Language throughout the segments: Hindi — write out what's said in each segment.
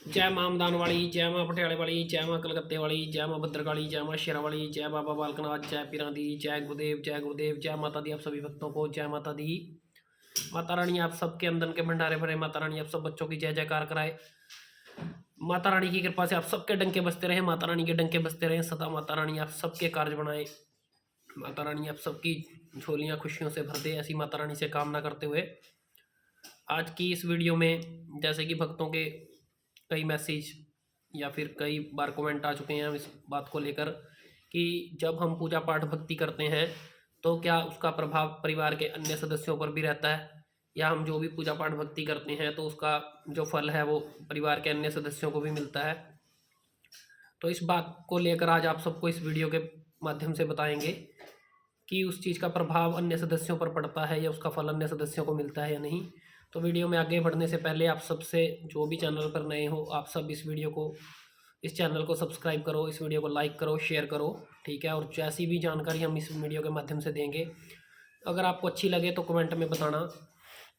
जय मां अमदान वाली, जय मां पटियाले वाली, जय मां कलकत्ते वाली, जय मां भद्रकाली, जय मां शेरा वाली, जय बाबा बालकनाथ, जय पीरां दी, जय गुरुदेव, जय गुरुदेव, जय माता दी। आप सभी भक्तों को जय माता दी। माता रानी आप सबके अंदर के भंडारे भरे, माता रानी आप सब बच्चों की जय जयकार कराए। माता रानी की कृपा से आप सबके डंके बजते रहे, माता रानी के डंके बजते रहे सदा। माता रानी आप सबके कार्य बनाए, माता रानी आप सबकी झोलियां खुशियों से भर दे, ऐसी माता रानी से कामना करते हुए आज की इस वीडियो में, जैसे कि भक्तों के कई मैसेज या फिर कई बार कमेंट आ चुके हैं इस बात को लेकर कि जब हम पूजा पाठ भक्ति करते हैं तो क्या उसका प्रभाव परिवार के अन्य सदस्यों पर भी रहता है, या हम जो भी पूजा पाठ भक्ति करते हैं तो उसका जो फल है वो परिवार के अन्य सदस्यों को भी मिलता है। तो इस बात को लेकर आज आप सबको इस वीडियो के माध्यम से बताएंगे कि उस चीज़ का प्रभाव अन्य सदस्यों पर पड़ता है या उसका फल अन्य सदस्यों को मिलता है या नहीं। तो वीडियो में आगे बढ़ने से पहले आप सबसे, जो भी चैनल पर नए हो, आप सब इस चैनल को सब्सक्राइब करो, इस वीडियो को लाइक करो, शेयर करो, ठीक है। और जैसी भी जानकारी हम इस वीडियो के माध्यम से देंगे, अगर आपको अच्छी लगे तो कमेंट में बताना।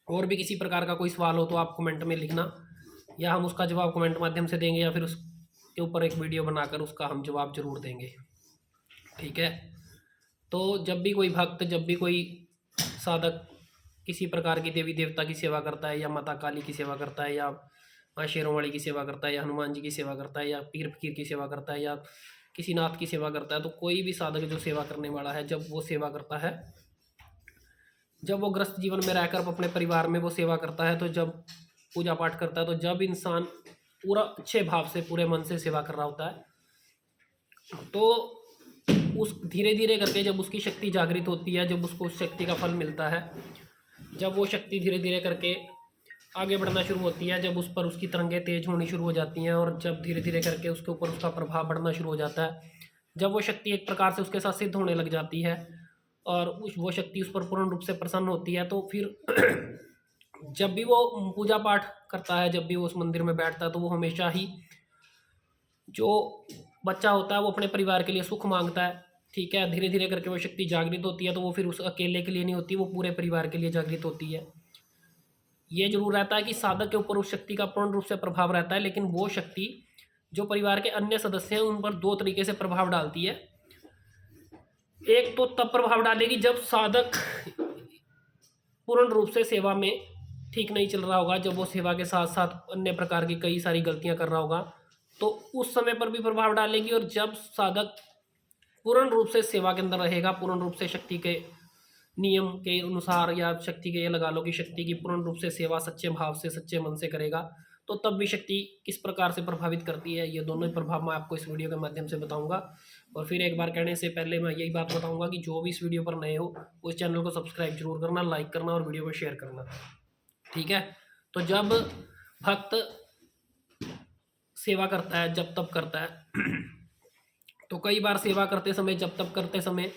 और भी किसी प्रकार का कोई सवाल हो तो आप कमेंट में लिखना, या हम उसका जवाब कमेंट माध्यम से देंगे, या फिर उसके ऊपर एक वीडियो बनाकर उसका हम जवाब जरूर देंगे, ठीक है। तो जब भी कोई भक्त, जब भी कोई साधक किसी प्रकार की देवी देवता की सेवा करता है, या माता काली की सेवा करता है, या माँ शेरों वाली की सेवा करता है, या हनुमान जी की सेवा करता है, या पीर फकीर की सेवा करता है, या किसी नाथ की सेवा करता है, तो कोई भी साधक जो सेवा करने वाला है, जब वो सेवा करता है, जब वो ग्रस्त जीवन में रहकर अपने परिवार में वो सेवा करता है, तो जब पूजा पाठ करता है, तो जब इंसान पूरा अच्छे भाव से, पूरे मन से सेवा कर रहा होता है, तो उस धीरे धीरे करके जब उसकी शक्ति जागृत होती है, जब उसको उस शक्ति का फल मिलता है, जब वो शक्ति धीरे धीरे करके आगे बढ़ना शुरू होती है, जब उस पर उसकी तरंगें तेज होनी शुरू हो जाती हैं, और जब धीरे धीरे करके उसके ऊपर उसका प्रभाव बढ़ना शुरू हो जाता है, जब वो शक्ति एक प्रकार से उसके साथ सिद्ध होने लग जाती है और वो शक्ति उस पर पूर्ण रूप से प्रसन्न होती है, तो फिर जब भी वो पूजा पाठ करता है, जब भी वो उस मंदिर में बैठता है, तो वो हमेशा ही, जो बच्चा होता है वो अपने परिवार के लिए सुख मांगता है, ठीक है। धीरे धीरे करके वो शक्ति जागृत होती है, तो वो फिर उस अकेले के लिए नहीं होती, वो पूरे परिवार के लिए जागृत होती है। ये जरूर रहता है कि साधक के ऊपर उस शक्ति का पूर्ण रूप से प्रभाव रहता है, लेकिन वो शक्ति जो परिवार के अन्य सदस्य हैं उन पर दो तरीके से प्रभाव डालती है। एक तो तब प्रभाव डालेगी जब साधक पूर्ण रूप से सेवा में ठीक नहीं चल रहा होगा, जब वो सेवा के साथ साथ अन्य प्रकार की कई सारी गलतियां कर रहा होगा, तो उस समय पर भी प्रभाव डालेगी। और जब साधक पूर्ण रूप से सेवा के अंदर रहेगा, पूर्ण रूप से शक्ति के नियम के अनुसार, या शक्ति के, ये लगा लो कि शक्ति की पूर्ण रूप से सेवा सच्चे भाव से, सच्चे मन से करेगा, तो तब भी शक्ति किस प्रकार से प्रभावित करती है, ये दोनों ही प्रभाव मैं आपको इस वीडियो के माध्यम से बताऊंगा। और फिर एक बार कहने से पहले मैं यही बात बताऊंगा कि जो भी इस वीडियो पर नए हो, उस चैनल को सब्सक्राइब जरूर करना, लाइक करना और वीडियो को शेयर करना, ठीक है। तो जब भक्त सेवा करता है, जब तब करता है तो कई बार सेवा करते समय, जब तब करते समय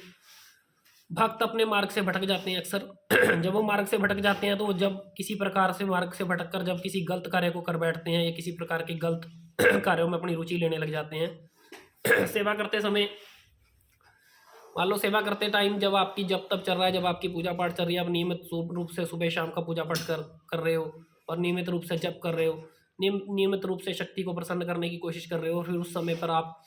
भक्त अपने मार्ग से भटक जाते हैं अक्सर। जब वो मार्ग से भटक जाते हैं, तो वो जब किसी प्रकार से मार्ग से भटक कर जब किसी गलत कार्य को कर बैठते हैं, या किसी प्रकार के गलत कार्यों में अपनी रुचि लेने लग जाते हैं सेवा करते समय, मान लो सेवा करते टाइम जब आपकी जब तब चल रहा है, जब आपकी पूजा पाठ चल रही है, आप नियमित रूप से सुबह शाम का पूजा पाठ कर रहे हो, और नियमित रूप से जप कर रहे हो, नियमित रूप से शक्ति को प्रसन्न करने की कोशिश कर रहे हो, और फिर उस समय पर आप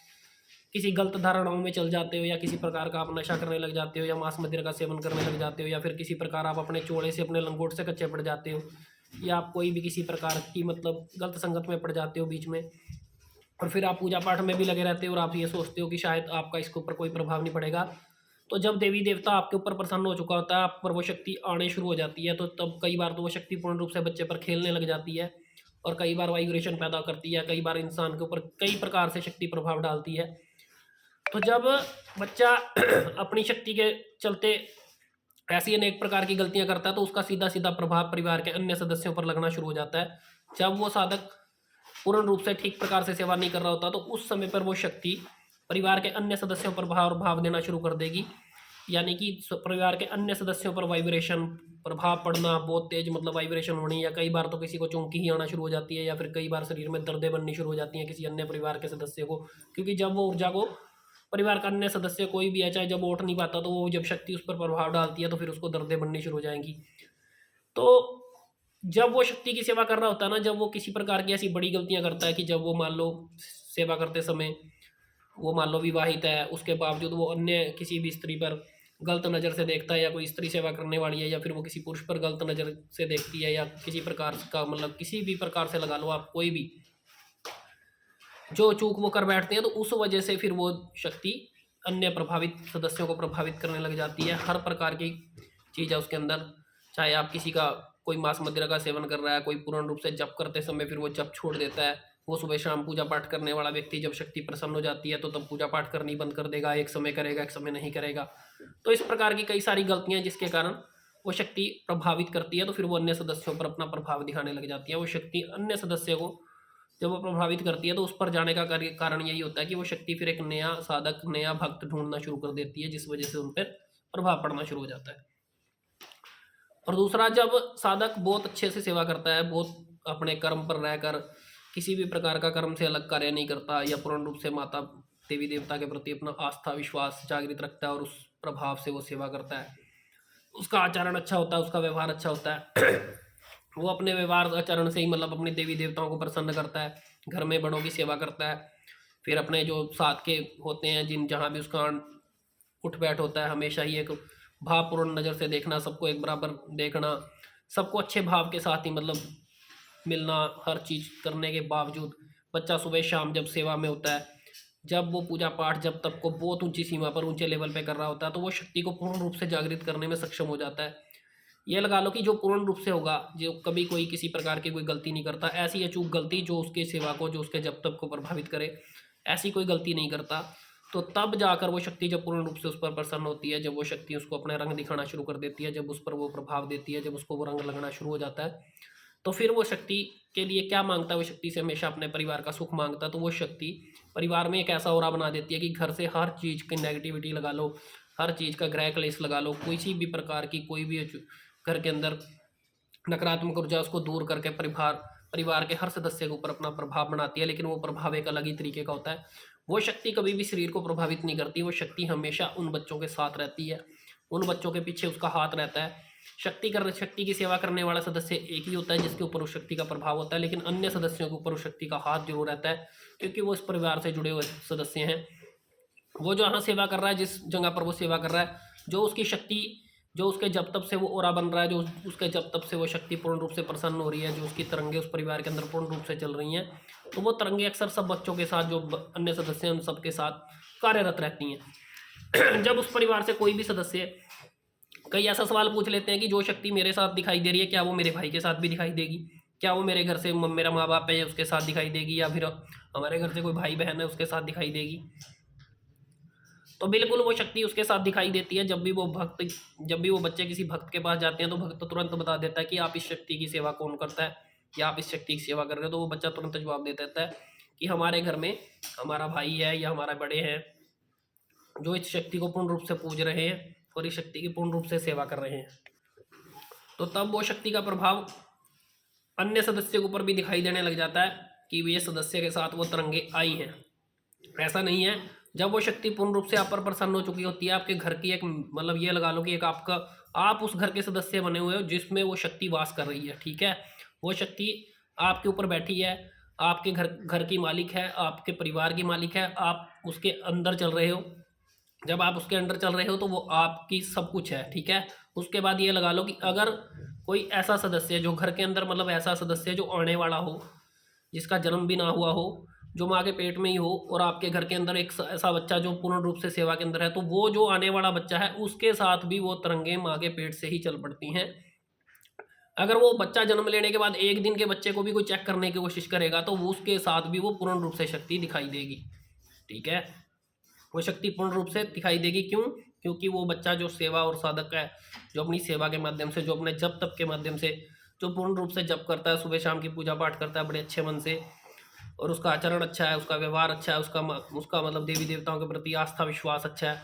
किसी गलत धारणाओं में चल जाते हो, या किसी प्रकार का आप नशा करने लग जाते हो, या मांस मदिरा का सेवन करने लग जाते हो, या फिर किसी प्रकार आप अपने चोड़े से, अपने लंगोट से कच्चे पड़ जाते हो, या आप कोई भी किसी प्रकार की मतलब गलत संगत में पड़ जाते हो बीच में, और फिर आप पूजा पाठ में भी लगे रहते हो, और आप ये सोचते हो कि शायद आपका इसके ऊपर कोई प्रभाव नहीं पड़ेगा। तो जब देवी देवता आपके ऊपर प्रसन्न हो चुका होता है, आप पर वो शक्ति आने शुरू हो जाती है, तो तब कई बार तो वो शक्ति पूर्ण रूप से बच्चे पर खेलने लग जाती है, और कई बार वाइब्रेशन पैदा करती है, कई बार इंसान के ऊपर कई प्रकार से शक्ति प्रभाव डालती है। तो जब बच्चा अपनी शक्ति के चलते ऐसी अनेक प्रकार की गलतियां करता है, तो उसका सीधा सीधा प्रभाव परिवार के अन्य सदस्यों पर लगना शुरू हो जाता है। जब वो साधक पूर्ण रूप से ठीक प्रकार से सेवा नहीं कर रहा होता, तो उस समय पर वो शक्ति परिवार के अन्य सदस्यों पर भाव देना शुरू कर देगी, यानी कि परिवार के अन्य सदस्यों पर वाइब्रेशन प्रभाव पड़ना, बहुत तेज मतलब वाइब्रेशन होनी, या कई बार तो किसी को चौंकी ही आना शुरू हो जाती है, या फिर कई बार शरीर में दर्दें बननी शुरू हो जाती हैं किसी अन्य परिवार के सदस्य को, क्योंकि जब वो ऊर्जा को परिवार का अन्य सदस्य कोई भी है, चाहे जब वो उठ नहीं पाता, तो वो जब शक्ति उस पर प्रभाव डालती है, तो फिर उसको दर्दें बननी शुरू हो जाएंगी। तो जब वो शक्ति की सेवा कर रहा होता है ना, जब वो किसी प्रकार की ऐसी बड़ी गलतियां करता है कि जब वो मान लो सेवा करते समय वो मान लो विवाहित है, उसके बावजूद वो अन्य किसी भी स्त्री पर गलत नज़र से देखता है, या कोई स्त्री सेवा करने वाली है, या फिर वो किसी पुरुष पर गलत नज़र से देखती है, या किसी प्रकार का मतलब किसी भी प्रकार से लगा लो आप कोई भी जो चूक वो कर बैठते हैं, तो उस वजह से फिर वो शक्ति अन्य प्रभावित सदस्यों को प्रभावित करने लग जाती है। हर प्रकार की चीज़ है उसके अंदर, चाहे आप किसी का कोई मांस मदिरा का सेवन कर रहा है, कोई पूर्ण रूप से जप करते समय फिर वो जप छोड़ देता है, वो सुबह शाम पूजा पाठ करने वाला व्यक्ति जब शक्ति प्रसन्न हो जाती है तो तब पूजा पाठ करनी बंद कर देगा, एक समय करेगा एक समय नहीं करेगा। तो इस प्रकार की कई सारी गलतियां जिसके कारण वो शक्ति प्रभावित करती है, तो फिर वो अन्य सदस्यों पर अपना प्रभाव दिखाने लग जाती है। वो शक्ति अन्य सदस्य को जब वो प्रभावित करती है तो उस पर जाने का कारण यही होता है कि वो शक्ति फिर एक नया साधक नया भक्त ढूंढना शुरू कर देती है, जिस वजह से उन पर प्रभाव पड़ना शुरू हो जाता है। और दूसरा, जब साधक बहुत अच्छे से सेवा करता है, बहुत अपने कर्म पर रहकर किसी भी प्रकार का कर्म से अलग कार्य नहीं करता, या पूर्ण रूप से माता देवी देवता के प्रति अपना आस्था विश्वास जागृत रखता है और उस प्रभाव से वो सेवा करता है, उसका आचरण अच्छा होता है, उसका व्यवहार अच्छा होता है वो अपने व्यवहार आचरण से ही मतलब अपने देवी देवताओं को प्रसन्न करता है, घर में बड़ों की सेवा करता है, फिर अपने जो साथ के होते हैं जिन जहाँ भी उसका उठ बैठ होता है, हमेशा ही एक भावपूर्ण नज़र से देखना, सबको एक बराबर देखना, सबको अच्छे भाव के साथ ही मतलब मिलना, हर चीज़ करने के बावजूद बच्चा सुबह शाम जब सेवा में होता है, जब वो पूजा पाठ जब तक को बहुत ऊंची सीमा पर ऊंचे लेवल पे कर रहा होता है, तो वो शक्ति को पूर्ण रूप से जागृत करने में सक्षम हो जाता है। ये लगा लो कि जो पूर्ण रूप से होगा, जो कभी कोई किसी प्रकार की कोई गलती नहीं करता, ऐसी अचूक गलती जो उसके सेवा को जो उसके जब तक को प्रभावित करे, ऐसी कोई गलती नहीं करता, तो तब जाकर वो शक्ति जब पूर्ण रूप से उस पर प्रसन्न होती है, जब वो शक्ति उसको अपने रंग दिखाना शुरू कर देती है, जब उस पर वो प्रभाव देती है, जब उसको वो रंग लगना शुरू हो जाता है, तो फिर वो शक्ति के लिए क्या मांगता है, वो शक्ति से हमेशा अपने परिवार का सुख मांगता है। तो वो शक्ति परिवार में एक ऐसा ओरा बना देती है कि घर से हर चीज़ की नेगेटिविटी लगा लो, हर चीज़ का ग्रह क्लेश लगा लो, किसी भी प्रकार की कोई भी घर के अंदर नकारात्मक ऊर्जा उसको दूर करके परिवार के हर सदस्य के ऊपर अपना प्रभाव बनाती है। लेकिन वो प्रभाव एक अलग ही तरीके का होता है। वो शक्ति कभी भी शरीर को प्रभावित नहीं करती, वो शक्ति हमेशा उन बच्चों के साथ रहती है, उन बच्चों के पीछे उसका हाथ रहता है। शक्ति की सेवा करने वाला सदस्य एक ही होता है जिसके ऊपर उस शक्ति का प्रभाव होता है, लेकिन अन्य सदस्यों के ऊपर उस शक्ति का हाथ जरूर रहता है, क्योंकि वो इस परिवार से जुड़े हुए सदस्य हैं। वो जो यहाँ सेवा कर रहा है, जिस जगह पर वो सेवा कर रहा है, जो उसकी शक्ति जो उसके जब तब से वो ओरा बन रहा है, जो उसके जब तब से वो शक्ति पूर्ण रूप से प्रसन्न हो रही है, जो उसकी तरंगे उस परिवार के अंदर पूर्ण रूप से चल रही हैं, तो वो तरंगे अक्सर सब बच्चों के साथ जो अन्य सदस्य हैं उन सबके साथ कार्यरत रहती हैं। जब उस परिवार से कोई भी सदस्य कई ऐसा सवाल पूछ लेते हैं कि जो शक्ति मेरे साथ दिखाई दे रही है, क्या वो मेरे भाई के साथ भी दिखाई देगी, क्या वो मेरे घर से मेरा माँ बाप है उसके साथ दिखाई देगी, या फिर हमारे घर से कोई भाई बहन है उसके साथ दिखाई देगी। तो बिल्कुल वो शक्ति उसके साथ दिखाई देती है। जब भी वो बच्चे किसी भक्त के पास जाते हैं तो भक्त तुरंत बता देता है कि आप इस शक्ति की सेवा कौन करता है, या आप इस शक्ति की सेवा कर रहे हो, तो वो बच्चा तुरंत जवाब दे देता है कि हमारे घर में हमारा भाई है या हमारे बड़े हैं जो इस शक्ति को पूर्ण रूप से पूज रहे हैं और इस शक्ति की पूर्ण रूप से सेवा कर रहे हैं। तो तब वो शक्ति का प्रभाव अन्य सदस्य के ऊपर भी दिखाई देने लग जाता है कि ये सदस्य के साथ वो तरंगे आई हैं। ऐसा नहीं है, जब वो शक्ति पूर्ण रूप से आप पर प्रसन्न हो चुकी होती है, आपके घर की एक मतलब ये लगा लो कि एक आप उस घर के सदस्य बने हुए हो जिसमें वो शक्ति वास कर रही है, ठीक है। वो शक्ति आपके ऊपर बैठी है, आपके घर की मालिक है, आपके परिवार की मालिक है, आप उसके अंदर चल रहे हो। जब आप उसके अंडर चल रहे हो तो वो आपकी सब कुछ है, ठीक है। उसके बाद ये लगा लो कि अगर कोई ऐसा सदस्य जो घर के अंदर मतलब ऐसा सदस्य जो आने वाला हो, जिसका जन्म भी ना हुआ हो, जो माँ के पेट में ही हो, और आपके घर के अंदर एक ऐसा बच्चा जो पूर्ण रूप से सेवा के अंदर है, तो वो जो आने वाला बच्चा है उसके साथ भी वो तरंगे माँ के पेट से ही चल पड़ती हैं। अगर वो बच्चा जन्म लेने के बाद एक दिन के बच्चे को भी कोई चेक करने की कोशिश करेगा तो वो उसके साथ भी वो पूर्ण रूप से शक्ति दिखाई देगी, ठीक है। वो शक्ति पूर्ण रूप से दिखाई देगी, क्यों? क्योंकि वो बच्चा जो सेवा और साधक है, जो अपनी सेवा के माध्यम से, जो अपने जप तप के माध्यम से, जो पूर्ण रूप से जप करता है, सुबह शाम की पूजा पाठ करता है बड़े अच्छे मन से, और उसका आचरण अच्छा है, उसका व्यवहार अच्छा है, उसका मतलब देवी देवताओं के प्रति आस्था विश्वास अच्छा है,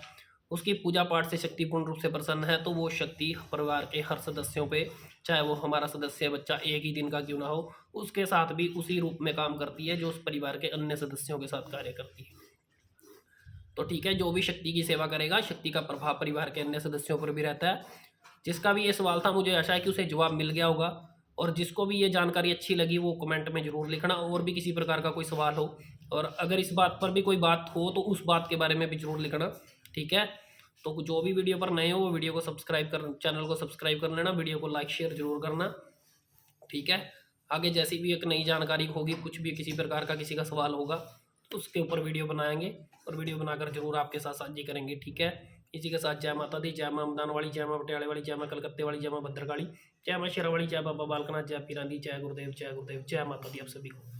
उसकी पूजा पाठ से शक्ति पूर्ण रूप से प्रसन्न है, तो वो शक्ति परिवार के हर सदस्यों पे, चाहे वो हमारा सदस्य बच्चा एक ही दिन का क्यों ना हो, उसके साथ भी उसी रूप में काम करती है जो उस परिवार के अन्य सदस्यों के साथ कार्य करती है। तो ठीक है, जो भी शक्ति की सेवा करेगा, शक्ति का प्रभाव परिवार के अन्य सदस्यों पर भी रहता है। जिसका भी ये सवाल था, मुझे आशा है कि उसे जवाब मिल गया होगा। और जिसको भी ये जानकारी अच्छी लगी वो कमेंट में ज़रूर लिखना, और भी किसी प्रकार का कोई सवाल हो, और अगर इस बात पर भी कोई बात हो तो उस बात के बारे में भी ज़रूर लिखना, ठीक है। तो जो भी वीडियो पर नए हो वो वीडियो को सब्सक्राइब कर, चैनल को सब्सक्राइब कर लेना, वीडियो को लाइक शेयर जरूर करना, ठीक है। आगे जैसी भी एक नई जानकारी होगी, कुछ भी किसी प्रकार का किसी का सवाल होगा तो उसके ऊपर वीडियो बनाएंगे, और वीडियो बनाकर जरूर आपके साथ साझी करेंगे, ठीक है। इसी के साथ जय माता दी, जय माँ अमदान वाली, जय माँ पटियाले वाली, जय माँ कलकत्ते वाली, जय माँ भद्रकाली, जय माँ शेरा वाली, जय बाबा बालकनाथ, जय पीरानी, जय गुरुदेव, जय गुरुदेव, जय माता दी आप सभी को।